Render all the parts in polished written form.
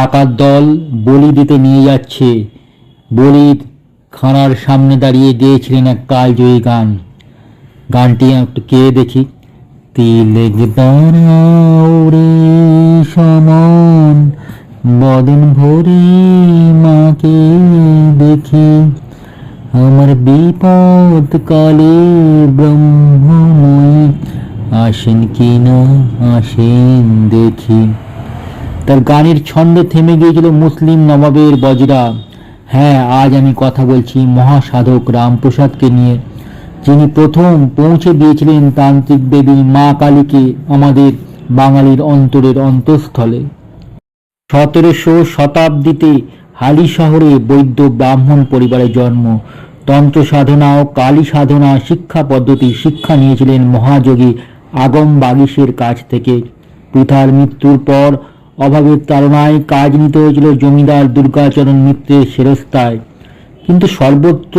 ডাকাত দল বলি দিতে নিয়ে যাচ্ছে। বলির খানার সামনে দাঁড়িয়ে গেয়েছিলেন এক কালজয়ী গান। গানটি একটু গেয়ে দেখি। তিলেক দাঁড়াও রে সমান, বদন ভরে মাকে দেখি, আমার বিপদ কালে ব্রহ্মময়ী আসেন কি না আসেন দেখি। তার গানের ছন্দ থেমে গিয়েছিল মুসলিম নবাবের বজরা। হ্যাঁ, আজ আমি কথা বলছি মহাসাধক রামপ্রসাদকে নিয়ে, যিনি প্রথম পৌঁছে দিয়েছিলেন তান্ত্রিক দেবী মা কালীকে আমাদের বাঙালির অন্তরের অন্তঃস্থলে। 17শো শতাব্দীতে হালি শহরে বৈদ্য ব্রাহ্মণ পরিবারে জন্ম। তন্ত্র সাধনা ও কালী সাধনা শিক্ষা পদ্ধতি শিক্ষা নিয়েছিলেন মহাযোগী আগম বাগীশের কাছ থেকে। পিতার মৃত্যুর পর অভাবের তাড়নায় কাজ নিতে হয়েছিল জমিদার দুর্গাচরণ মিত্রের সেরস্তায়। কিন্তু সর্বত্র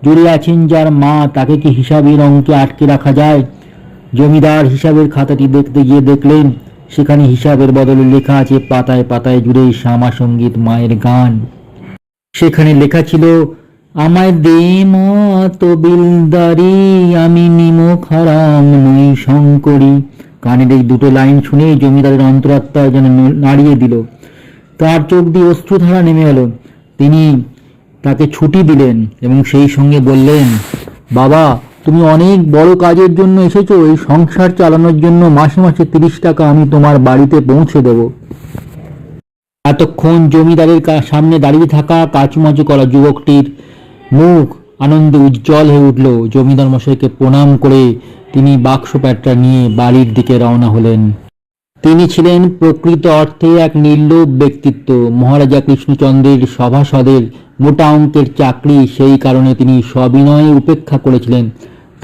জুড়ে আছেন যার মা, তাকে কি হিসাবের অঙ্কে আটকে রাখা যায়? জমিদার হিসাবের খাতাটি দেখতে গিয়ে দেখলেন সেখানে হিসাবের বদলে লেখা আছে পাতায় পাতায় জুড়ে শ্যামা সঙ্গীত মায়ের গান। সেখানে লেখা ছিল, আমায় দে মা তবিলদারি, আমি নিমক হারাম নই শঙ্করী। কানের এই দুটো লাইন শুনে জমিদারের অন্তরাত্মা যেন নাড়িয়ে দিল। তার চোখ দিয়ে অশ্রুধারা নেমে এলো। তিনি তাকে ছুটি দিলেন এবং সেই সঙ্গে বললেন, বাবা, তুমি অনেক বড় কাজের জন্য এসেছো। এই সংসার চালানোর জন্য মাসে মাসে 30 টাকা আমি তোমার বাড়িতে পৌঁছে দেব। এতক্ষণ জমিদারের সামনে দাঁড়িয়ে থাকা কাচুমাচু করা যুবকটির মুখ আনন্দে উজ্জ্বল হয়ে উঠল। জমিদার মশাইকে প্রণাম করে তিনি বাক্স প্যাটটা নিয়ে বাড়ির দিকে রওনা হলেন। তিনি ছিলেন প্রকৃত অর্থে এক নির্লোভ ব্যক্তিত্ব। মহারাজা কৃষ্ণচন্দ্রের সভাসদের মোটা অঙ্কের চাকরি, সেই কারণে তিনি সবিনয়ে উপেক্ষা করেছিলেন।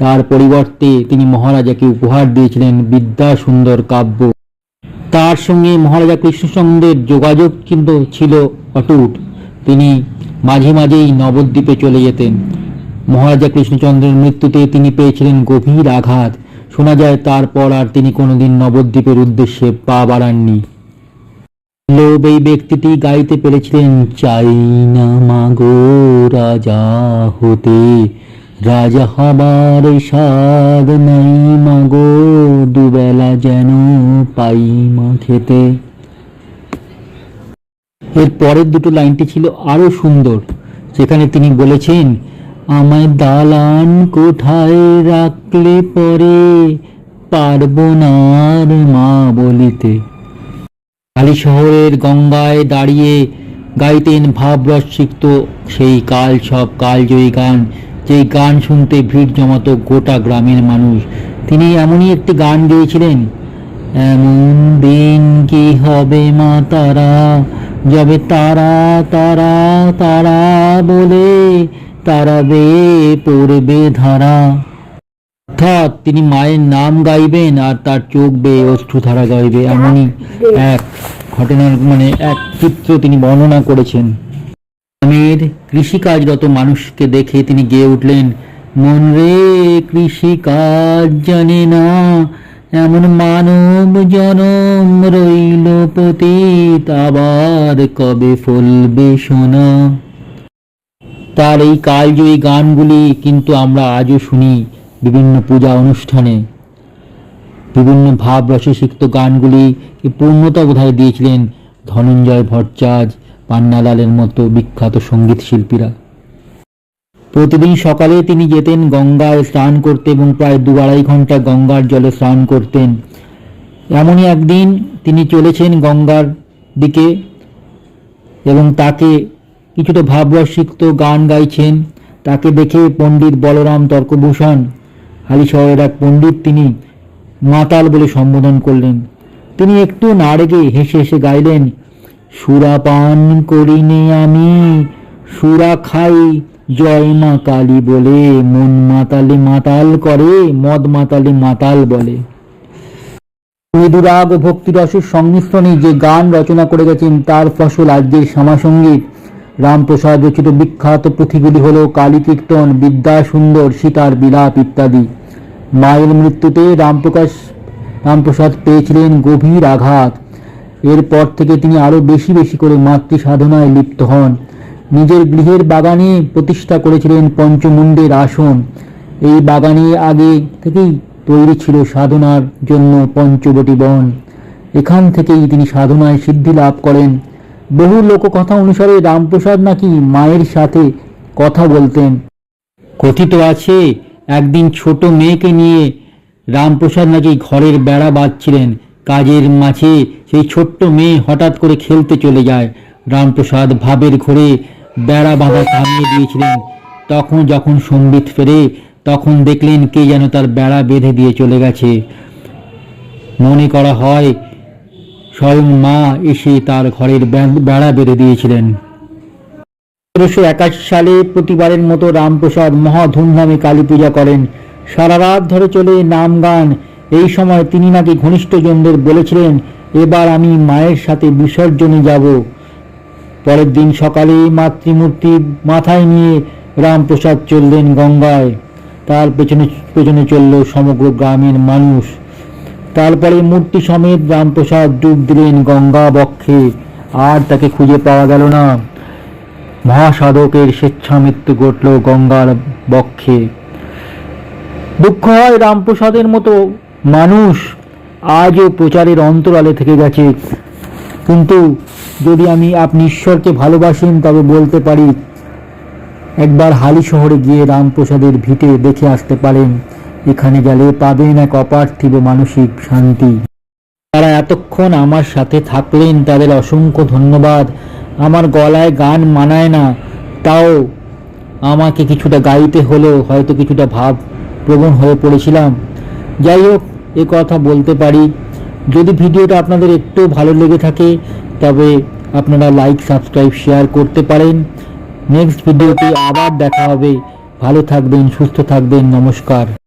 তার পরিবর্তে তিনি মহারাজাকে উপহার দিয়েছিলেন বিদ্যা সুন্দর কাব্য। তার সঙ্গে মহারাজা কৃষ্ণচন্দ্রের যোগাযোগ কিন্তু ছিল অটুট। তিনি মাঝে মাঝেই নবদ্বীপে চলে যেতেন। মহারাজা কৃষ্ণচন্দ্রের মৃত্যুতে তিনি পেয়েছিলেন গভীর আঘাত। শোনা যায় তারপর আর তিনি কোনোদিন নবদ্বীপের উদ্দেশ্যে পা বাড়াননি। লোভ এই ব্যক্তিটি গাইতে পেরেছিলেন, চাই না মাগো রাজা হতে, রাজা হবার স্বাদ নাই মাগো, দুবেলা যেন পাই মা খেতে। এর পরের দুটো লাইনটি ছিল আরো সুন্দর। সেখানে তিনি বলেছেন, আমায় দালান কোঠায় রাখলে পরে, পারবো না আর মা বলিতে। কালী শহরের গঙ্গায় দাঁড়িয়ে গাইতেন ভাবরসিক্ত সেই কাল সব কালজয়ী গান, যেই গান শুনতে ভিড় জমাত গোটা গ্রামের মানুষ। তিনি এমনই একটি গান গেয়েছিলেন, এমন দিন কি হবে মা তারা, যাবে তারা তারা তারা বলে, তারা বেয়ে পড়বে ধারা। অর্থাৎ তিনি মায়ের নাম গাইবেন আর তার চোখ বেয়ে অশ্রুধারা গাইবে, এমনই এক ঘটনার এক চিত্র তিনি বর্ণনা করেছেন। গ্রামের কৃষিকাজরত মানুষকে দেখে তিনি গেয়ে উঠলেন, মন রে কৃষিকাজ জানে না, এমন মানব জনম রইল পতিত, আবার কবে ফলবে সোনা। তার এই কালজয়ী গানগুলি কিন্তু আমরা আজও শুনি বিভিন্ন পূজা অনুষ্ঠানে। বিভিন্ন ভাব রসিক্ত গানগুলি পূর্ণতা বোধহয় দিয়েছিলেন ধনঞ্জয় ভট্টাচার্য, পান্নালালের মতো বিখ্যাত সঙ্গীত শিল্পীরা। প্রতিদিন সকালে তিনি যেতেন গঙ্গায় স্নান করতে এবং প্রায় 2-2.5 ঘন্টা গঙ্গার জলে স্নান করতেন। এমনই একদিন তিনি চলেছেন গঙ্গার দিকে এবং তাকে কিছুটা ভাবরসিক্ত গান গাইছেন। তাকে দেখে পণ্ডিত বলরাম তর্কভূষণ, হালিশহরের এক পণ্ডিত, তিনি মাতাল বলে সম্বোধন করলেন। তিনি একটু না রেগে হেসে হেসে গাইলেন, সুরা পান করিনে আমি, সুরা খাই জয় মা কালী বলে, মন মাতালে মাতাল করে, মদ মাতালে মাতাল বলে। মৃদুরাগ ও ভক্তিরসের সংমিশ্রণে যে গান রচনা করে গেছেন তার ফসল আজকের শ্যামাসঙ্গীত। রামপ্রসাদ রচিত বিখ্যাত পুঁথিগুলি হল কালী কীর্তন, বিদ্যা সুন্দর, সীতার বিলাপ ইত্যাদি। মায়ের মৃত্যুতে রামপ্রসাদ পেয়েছিলেন গভীর আঘাত। এরপর থেকে তিনি আরো বেশি বেশি করে মাতৃ সাধনায় লিপ্ত হন। নিজের গৃহের বাগানে প্রতিষ্ঠা করেছিলেন পঞ্চমুণ্ডের আসন। এই বাগানে আগে থেকেই তৈরি ছিল সাধনার জন্য পঞ্চবটী বন। এখান থেকেই তিনি সাধনায় সিদ্ধি লাভ করেন। বহু লোককথা অনুসারে রামপ্রসাদ নাকি মায়ের সাথে কথা বলতেন। কথিত আছে একদিন ছোট মেয়েকে নিয়ে রামপ্রসাদ নাকি ঘরের বেড়া বাঁধছিলেন। কাজের মাঝে সেই ছোট্ট মেয়ে হঠাৎ করে খেলতে চলে যায়। রামপ্রসাদ ভাবের ঘোরে বেড়া বাঁধা থামিয়ে দিয়েছিলেন। যখন সম্বিত ফেরে তখন দেখলেন কে যেন তার বেড়া বেঁধে দিয়ে চলে গেছে। মনে করা হয় স্বয়ং মা এসে তার ঘরের বেড়া বেঁধে দিয়েছিলেন। ১৭৮১ সালে প্রতিবারের মতো রামপ্রসাদ মহা ধুমধামে কালী পূজা করেন। সারা রাত ধরে চলে নাম গান। এই সময় তিনি নাকি ঘনিষ্ঠজনদের বলেছিলেন, এবার আমি মায়ের সাথে বিসর্জনে যাব। পরের দিন সকালে মাতৃমূর্তি মাথায় নিয়ে রামপ্রসাদ চললেন গঙ্গায়। তার পেছনে পেছনে চলল সমগ্র গ্রামের মানুষ। তারপরে মূর্তি সমেত রামপ্রসাদ ডুব দিলেন গঙ্গা বক্ষে। আর তাকে খুঁজে পাওয়া গেল না। মহাসাধকের স্বেচ্ছামৃত্যু ঘটল গঙ্গার বক্ষে। দুঃখ হয় রামপ্রসাদের মতো মানুষ আজও প্রচারের অন্তরালে থেকে গেছে। কিন্তু যদি আপনি ঈশ্বরকে ভালোবাসেন তবে বলতে পারি একবার হালি শহরে গিয়ে রামপ্রসাদের ভিটে দেখে আসতে পারেন। এখানে গেলে পাবেন এক অপার্থিব মানসিক শান্তি। তারা এতক্ষণ আমার সাথে থাকলেন, তাদের অসংখ্য ধন্যবাদ। আমার গলায় গান মানায় না, তাও আমাকে কিছুটা গাইতে হলেও হয়তো কিছুটা ভাব প্রবণ হয়ে পড়েছিলাম। যাই হোক, এ কথা বলতে পারি, যদি ভিডিওটা আপনাদের একটু ভালো লেগে থাকে তবে আপনারা লাইক, সাবস্ক্রাইব, শেয়ার করতে পারেন। নেক্সট ভিডিওতে আবার দেখা হবে। ভালো থাকবেন, সুস্থ থাকবেন। নমস্কার।